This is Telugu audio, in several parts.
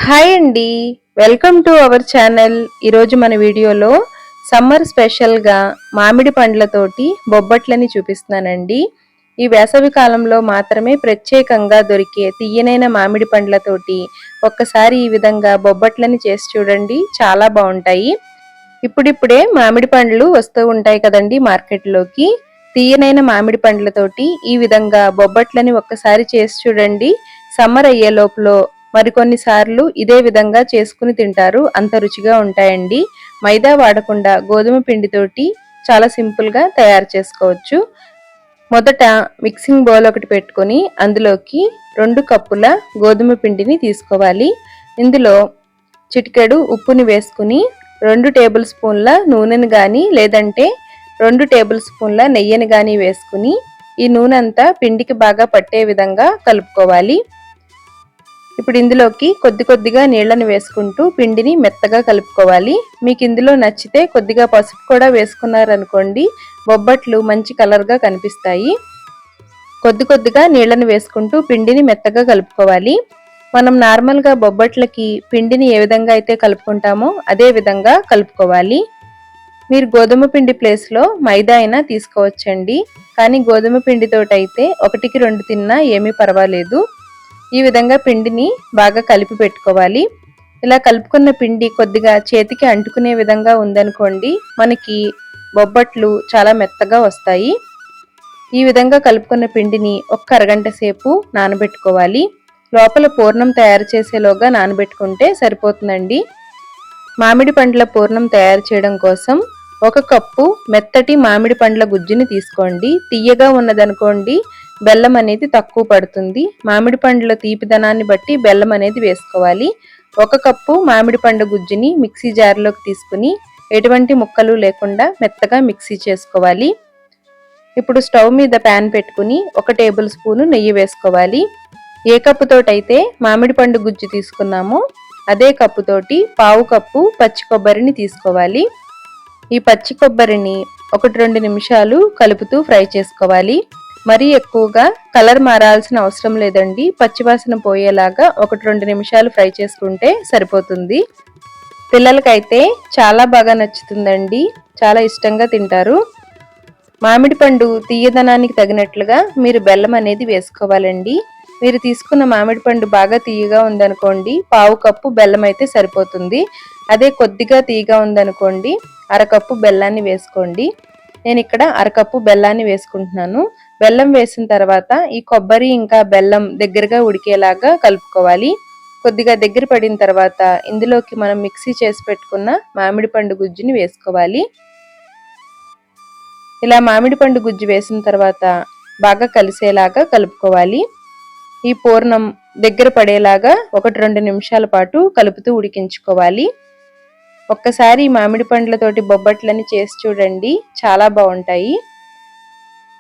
హాయ్ అండి. Welcome to our channel. ఈరోజు మన వీడియోలో సమ్మర్ స్పెషల్గా మామిడి పండ్లతోటి బొబ్బట్లని చూపిస్తున్నానండి. ఈ వేసవి కాలంలో మాత్రమే ప్రత్యేకంగా దొరికే తియ్యనైన మామిడి పండ్లతోటి ఒక్కసారి ఈ విధంగా బొబ్బట్లని చేసి చూడండి, చాలా బాగుంటాయి. ఇప్పుడిప్పుడే మామిడి పండ్లు వస్తూ ఉంటాయి కదండి మార్కెట్లోకి. తియ్యనైన మామిడి పండ్లతోటి ఈ విధంగా బొబ్బట్లని ఒక్కసారి చేసి చూడండి. సమ్మర్ అయ్యే లోపల మరికొన్ని సార్లు ఇదే విధంగా చేసుకుని తింటారు, అంత రుచిగా ఉంటాయండి. మైదా వాడకుండా గోధుమ పిండితోటి చాలా సింపుల్ గా తయారు చేసుకోవచ్చు. మొదట మిక్సింగ్ బౌల్ ఒకటి పెట్టుకొని అందులోకి 2 కప్పుల గోధుమ పిండిని తీసుకోవాలి. ఇందులో చిటికెడు ఉప్పుని వేసుకుని 2 టేబుల్ స్పూన్ల నూనెని గాని లేదంటే 2 టేబుల్ స్పూన్ల నెయ్యిని గాని వేసుకుని ఈ నూనె అంతా పిండికి బాగా పట్టే విధంగా కలుపుకోవాలి. ఇప్పుడు ఇందులోకి కొద్దిగా నీళ్లను వేసుకుంటూ పిండిని మెత్తగా కలుపుకోవాలి. మీకు ఇందులో నచ్చితే కొద్దిగా పసుపు కూడా వేసుకున్నారనుకోండి, బొబ్బట్లు మంచి కలర్గా కనిపిస్తాయి. కొద్దిగా నీళ్లను వేసుకుంటూ పిండిని మెత్తగా కలుపుకోవాలి. మనం నార్మల్గా బొబ్బట్లకి పిండిని ఏ విధంగా అయితే కలుపుకుంటామో అదే విధంగా కలుపుకోవాలి. మీరు గోధుమ పిండి ప్లేస్లో మైదా అయినా తీసుకోవచ్చండి. కానీ గోధుమ పిండితోటైతే 1కి 2 తిన్నా ఏమీ పర్వాలేదు. ఈ విధంగా పిండిని బాగా కలిపి పెట్టుకోవాలి. ఇలా కలుపుకున్న పిండి కొద్దిగా చేతికి అంటుకునే విధంగా ఉందనుకోండి, మనకి బొబ్బట్లు చాలా మెత్తగా వస్తాయి. ఈ విధంగా కలుపుకున్న పిండిని ఒక అరగంట సేపు నానబెట్టుకోవాలి. లోపల పూర్ణం తయారు చేసేలోగా నానబెట్టుకుంటే సరిపోతుందండి. మామిడి పండ్ల పూర్ణం తయారు చేయడం కోసం 1 కప్పు మెత్తటి మామిడి పండ్ల గుజ్జుని తీసుకోండి. తియ్యగా ఉన్నదనుకోండి, బెల్లం అనేది తక్కువ పడుతుంది. మామిడి పండ్ల తీపిదనాన్ని బట్టి బెల్లం అనేది వేసుకోవాలి. 1 కప్పు మామిడి పండు గుజ్జుని మిక్సీ జార్లోకి తీసుకుని ఎటువంటి ముక్కలు లేకుండా మెత్తగా మిక్సీ చేసుకోవాలి. ఇప్పుడు స్టవ్ మీద ప్యాన్ పెట్టుకుని 1 టేబుల్ స్పూను నెయ్యి వేసుకోవాలి. ఏ కప్పుతోటైతే మామిడి పండు గుజ్జు తీసుకున్నామో అదే కప్పుతోటి 1/2 కప్పు పచ్చి కొబ్బరిని తీసుకోవాలి. ఈ పచ్చి కొబ్బరిని 1-2 నిమిషాలు కలుపుతూ ఫ్రై చేసుకోవాలి. మరీ ఎక్కువగా కలర్ మారాల్సిన అవసరం లేదండి. పచ్చివాసన పోయేలాగా 1-2 నిమిషాలు ఫ్రై చేసుకుంటే సరిపోతుంది. పిల్లలకైతే చాలా బాగా నచ్చుతుందండి, చాలా ఇష్టంగా తింటారు. మామిడి పండు తీయదనానికి తగినట్లుగా మీరు బెల్లం అనేది వేసుకోవాలండి. మీరు తీసుకున్న మామిడి పండు బాగా తీయగా ఉందనుకోండి, 1/2 కప్పు బెల్లం అయితే సరిపోతుంది. అదే కొద్దిగా తీయగా ఉందనుకోండి, 1/2 కప్పు బెల్లాన్ని వేసుకోండి. నేను ఇక్కడ 1/2 కప్పు బెల్లాన్ని వేసుకుంటున్నాను. బెల్లం వేసిన తర్వాత ఈ కొబ్బరి ఇంకా బెల్లం దగ్గరగా ఉడికేలాగా కలుపుకోవాలి. కొద్దిగా దగ్గర పడిన తర్వాత ఇందులోకి మనం మిక్సీ చేసి పెట్టుకున్న మామిడి పండు గుజ్జుని వేసుకోవాలి. ఇలా మామిడి పండు గుజ్జు వేసిన తర్వాత బాగా కలిసేలాగా కలుపుకోవాలి. ఈ పూర్ణం దగ్గర పడేలాగా 1-2 నిమిషాల పాటు కలుపుతూ ఉడికించుకోవాలి. ఒక్కసారి మామిడి పండ్లతోటి బొబ్బట్లని చేసి చూడండి, చాలా బాగుంటాయి.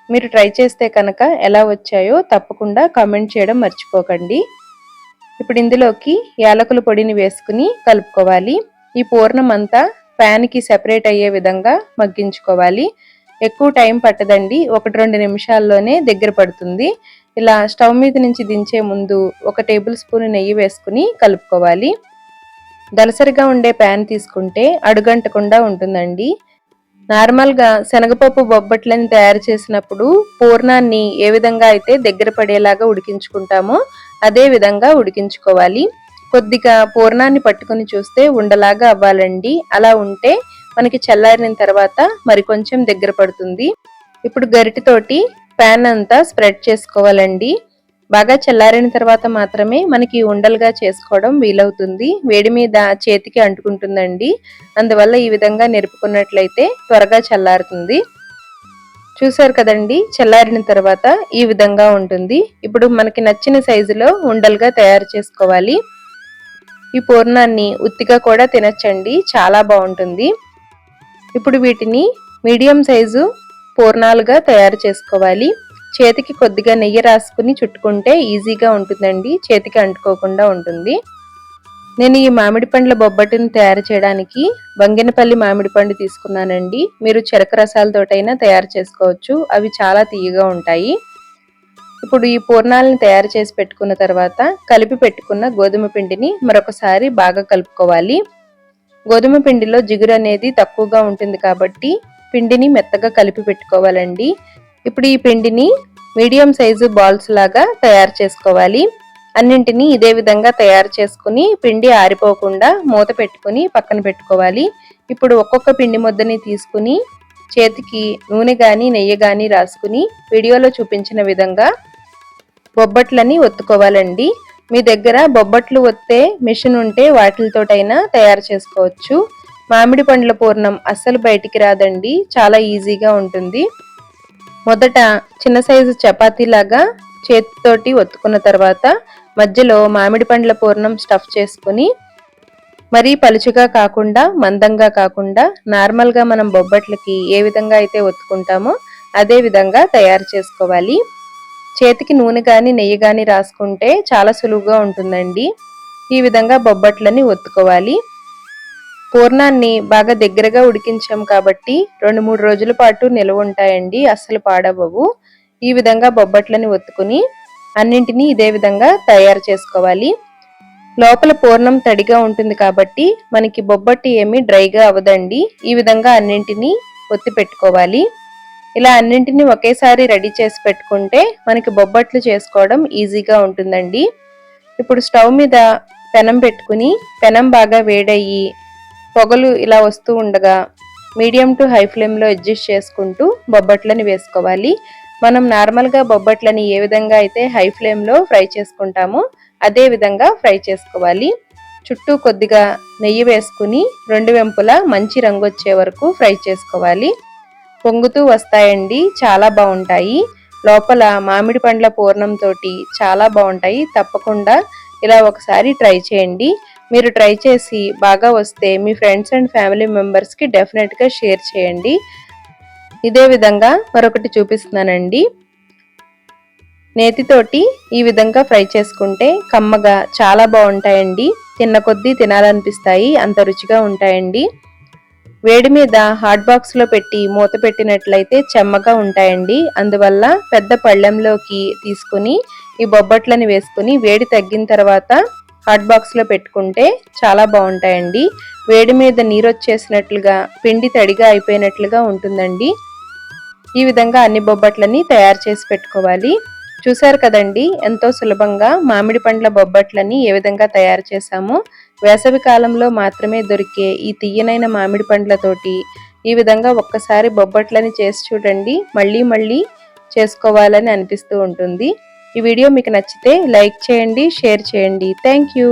మీరు ట్రై చేస్తే కనుక ఎలా వచ్చాయో తప్పకుండా కామెంట్ చేయడం మర్చిపోకండి. ఇప్పుడు ఇందులోకి యాలకుల పొడిని వేసుకుని కలుపుకోవాలి. ఈ పూర్ణం అంతా ప్యాన్కి సెపరేట్ అయ్యే విధంగా మగ్గించుకోవాలి. ఎక్కువ టైం పట్టదండి, 1-2 నిమిషాల్లోనే దగ్గర పడుతుంది. ఇలా స్టవ్ మీద నుంచి దించే ముందు 1 టేబుల్ స్పూన్ నెయ్యి వేసుకుని కలుపుకోవాలి. దలసరిగా ఉండే ప్యాన్ తీసుకుంటే అడుగంటకుండా ఉంటుందండి. నార్మల్గా శనగపప్పు బొబ్బట్లని తయారు చేసినప్పుడు పూర్ణాన్ని ఏ విధంగా అయితే దగ్గర పడేలాగా ఉడికించుకుంటామో అదే విధంగా ఉడికించుకోవాలి. కొద్దిగా పూర్ణాన్ని పట్టుకొని చూస్తే ఉండలాగా అవ్వాలండి. అలా ఉంటే మనకి చల్లారిన తర్వాత మరికొంచెం దగ్గర పడుతుంది. ఇప్పుడు గరిటెతోటి ప్యాన్ అంతా స్ప్రెడ్ చేసుకోవాలండి. బాగా చల్లారిన తర్వాత మాత్రమే మనకి ఉండలుగా చేసుకోవడం వీలవుతుంది. వేడి మీద చేతికి అంటుకుంటుందండి. అందువల్ల ఈ విధంగా నిరుపుకున్నట్లయితే త్వరగా చల్లారుతుంది. చూసారు కదండి, చల్లారిన తర్వాత ఈ విధంగా ఉంటుంది. ఇప్పుడు మనకి నచ్చిన సైజులో ఉండలుగా తయారు చేసుకోవాలి. ఈ పూర్ణాన్ని ఉత్తిగా కూడా తినచ్చండి, చాలా బాగుంటుంది. ఇప్పుడు వీటిని మీడియం సైజు పూర్ణాలుగా తయారు చేసుకోవాలి. చేతికి కొద్దిగా నెయ్యి రాసుకుని చుట్టుకుంటే ఈజీగా ఉంటుందండి, చేతికి అంటుకోకుండా ఉంటుంది. నేను ఈ మామిడి పండ్ల బొబ్బట్టుని తయారు చేయడానికి బంగినపల్లి మామిడి పండు తీసుకున్నానండి. మీరు చెరకు రసాలతోటైనా తయారు చేసుకోవచ్చు, అవి చాలా తీయగా ఉంటాయి. ఇప్పుడు ఈ పూర్ణాలను తయారు చేసి పెట్టుకున్న తర్వాత కలిపి పెట్టుకున్న గోధుమ పిండిని మరొకసారి బాగా కలుపుకోవాలి. గోధుమ పిండిలో జిగురు అనేది తక్కువగా ఉంటుంది కాబట్టి పిండిని మెత్తగా కలిపి పెట్టుకోవాలండి. ఇప్పుడు ఈ పిండిని మీడియం సైజు బాల్స్ లాగా తయారు చేసుకోవాలి. అన్నింటినీ ఇదే విధంగా తయారు చేసుకుని పిండి ఆరిపోకుండా మూత పెట్టుకుని పక్కన పెట్టుకోవాలి. ఇప్పుడు ఒక్కొక్క పిండి ముద్దని తీసుకుని చేతికి నూనె గాని నెయ్యి గాని రాసుకుని వీడియోలో చూపించిన విధంగా బొబ్బట్లని ఒత్తుకోవాలండి. మీ దగ్గర బొబ్బట్లు ఒత్తే మిషన్ ఉంటే వాటితోటైనా తయారు చేసుకోవచ్చు. మామిడి పండ్ల పూర్ణం అస్సలు బయటికి రాదండి, చాలా ఈజీగా ఉంటుంది. మొదట చిన్న సైజు చపాతీ లాగా చేతితోటి ఒత్తుకున్న తర్వాత మధ్యలో మామిడి పండ్ల పూర్ణం స్టఫ్ చేసుకుని మరీ పలుచగా కాకుండా మందంగా కాకుండా నార్మల్గా మనం బొబ్బట్లకి ఏ విధంగా అయితే ఒత్తుకుంటామో అదే విధంగా తయారు చేసుకోవాలి. చేతికి నూనె కానీ నెయ్యి కానీ రాసుకుంటే చాలా సులువుగా ఉంటుందండి. ఈ విధంగా బొబ్బట్లని ఒత్తుకోవాలి. పూర్ణాన్ని బాగా దగ్గరగా ఉడికించాం కాబట్టి 2-3 రోజుల పాటు నిల్వ ఉంటాయండి, అస్సలు పాడవవు. ఈ విధంగా బొబ్బట్లని ఒత్తుకుని అన్నింటినీ ఇదే విధంగా తయారు చేసుకోవాలి. లోపల పూర్ణం తడిగా ఉంటుంది కాబట్టి మనకి బొబ్బట్టి ఏమీ డ్రైగా అవ్వదండి. ఈ విధంగా అన్నింటినీ ఒత్తి పెట్టుకోవాలి. ఇలా అన్నింటినీ ఒకేసారి రెడీ చేసి పెట్టుకుంటే మనకి బొబ్బట్లు చేసుకోవడం ఈజీగా ఉంటుందండి. ఇప్పుడు స్టవ్ మీద పెనం పెట్టుకుని పెనం బాగా వేడయ్యి పొగలు ఇలా వస్తూ ఉండగా మీడియం టు హై ఫ్లేమ్లో అడ్జస్ట్ చేసుకుంటూ బొబ్బట్లని వేసుకోవాలి. మనం నార్మల్గా బొబ్బట్లని ఏ విధంగా అయితే హై ఫ్లేమ్లో ఫ్రై చేసుకుంటామో అదే విధంగా ఫ్రై చేసుకోవాలి. చుట్టూ కొద్దిగా నెయ్యి వేసుకుని 2 వెంపులా మంచి రంగు వచ్చే వరకు ఫ్రై చేసుకోవాలి. పొంగుతూ వస్తాయండి, చాలా బాగుంటాయి. లోపల మామిడి పండ్ల పూర్ణంతో చాలా బాగుంటాయి. తప్పకుండా ఇలా ఒకసారి ట్రై చేయండి. మీరు ట్రై చేసి బాగా వస్తే మీ ఫ్రెండ్స్ అండ్ ఫ్యామిలీ మెంబర్స్కి డెఫినెట్గా షేర్ చేయండి. ఇదే విధంగా మరొకటి చూపిస్తున్నానండి. నేతితోటి ఈ విధంగా ఫ్రై చేసుకుంటే కమ్మగా చాలా బాగుంటాయండి. తిన్న కొద్దీ తినాలనిపిస్తాయి, అంత రుచిగా ఉంటాయండి. వేడి మీద హాట్ బాక్స్ లో పెట్టి మూత పెట్టినట్లయితే చెమ్మగా ఉంటాయండి. అందువల్ల పెద్ద పళ్ళెంలోకి తీసుకుని ఈ బొబ్బట్లని వేసుకుని వేడి తగ్గిన తర్వాత హాట్ బాక్స్ లో పెట్టుకుంటే చాలా బాగుంటాయండి. వేడి మీద నీరు వచ్చేసినట్లుగా పిండి తడిగా అయిపోయినట్లుగా ఉంటుందండి. ఈ విధంగా అన్ని బొబ్బట్లని తయారు చేసి పెట్టుకోవాలి. చూశారు కదండి, ఎంతో సులభంగా మామిడి పండ్ల బొబ్బట్లని ఏ విధంగా తయారు చేశామో. వేసవి కాలంలో మాత్రమే దొరికే ఈ తియ్యనైన మామిడి పండ్లతోటి ఈ విధంగా ఒక్కసారి బొబ్బట్లని చేసి చూడండి, మళ్ళీ మళ్ళీ చేసుకోవాలని అనిపిస్తూ ఉంటుంది. ఈ వీడియో మీకు నచ్చితే లైక్ చేయండి, షేర్ చేయండి. Thank you.